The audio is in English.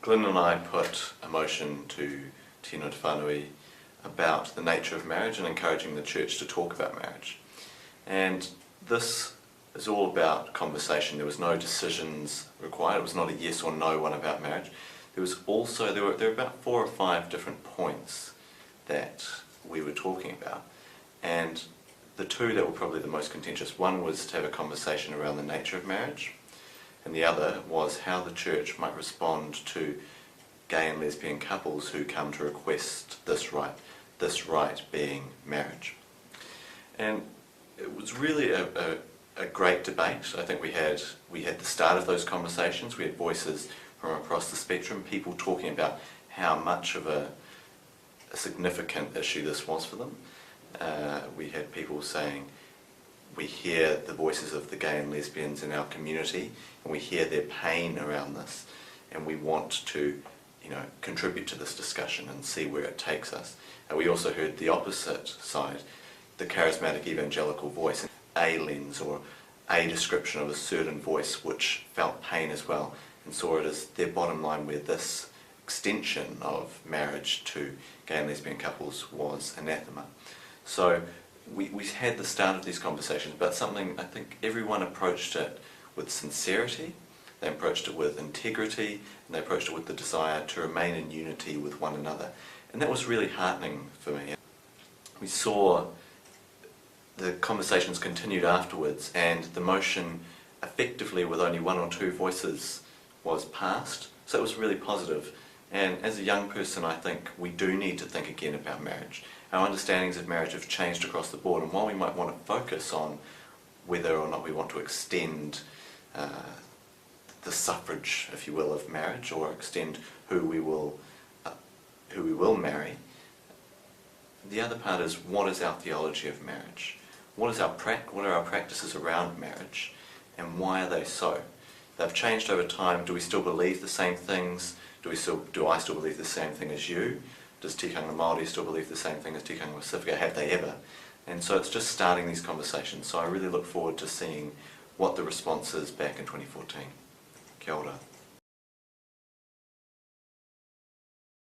Glenn and I put a motion to Tino Te Whanui about the nature of marriage and encouraging the church to talk about marriage. And this is all about conversation. There was no decisions required. It was not a yes or no one about marriage. There were about 4 or 5 different points that we were talking about. And the 2 that were probably the most contentious, one was to have a conversation around the nature of marriage, and the other was how the church might respond to gay and lesbian couples who come to request this right being marriage. And it was really a great debate. I think we had the start of those conversations. We had voices from across the spectrum, people talking about how much of a significant issue this was for them. We had people saying, we hear the voices of the gay and lesbians in our community, and we hear their pain around this, and we want to, contribute to this discussion and see where it takes us. And we also heard the opposite side, the charismatic evangelical voice, a lens or a description of a certain voice which felt pain as well, and saw it as their bottom line, where this extension of marriage to gay and lesbian couples was anathema. So we had the start of these conversations, but something I think everyone approached it with sincerity, they approached it with integrity, and they approached it with the desire to remain in unity with one another. And that was really heartening for me. We saw the conversations continued afterwards, and the motion effectively with only 1 or 2 voices was passed. So it was really positive. And as a young person, I think we do need to think again about marriage. Our understandings of marriage have changed across the board, and while we might want to focus on whether or not we want to extend the suffrage, if you will, of marriage, or extend who we will marry, the other part is, what is our theology of marriage? What are our practices around marriage, and why are they so? They've changed over time. Do we still believe the same things? Do I still believe the same thing as you? Does Tikanga Māori still believe the same thing as Tikanga Pacifica? Have they ever? And so it's just starting these conversations. So I really look forward to seeing what the response is back in 2014. Kia ora.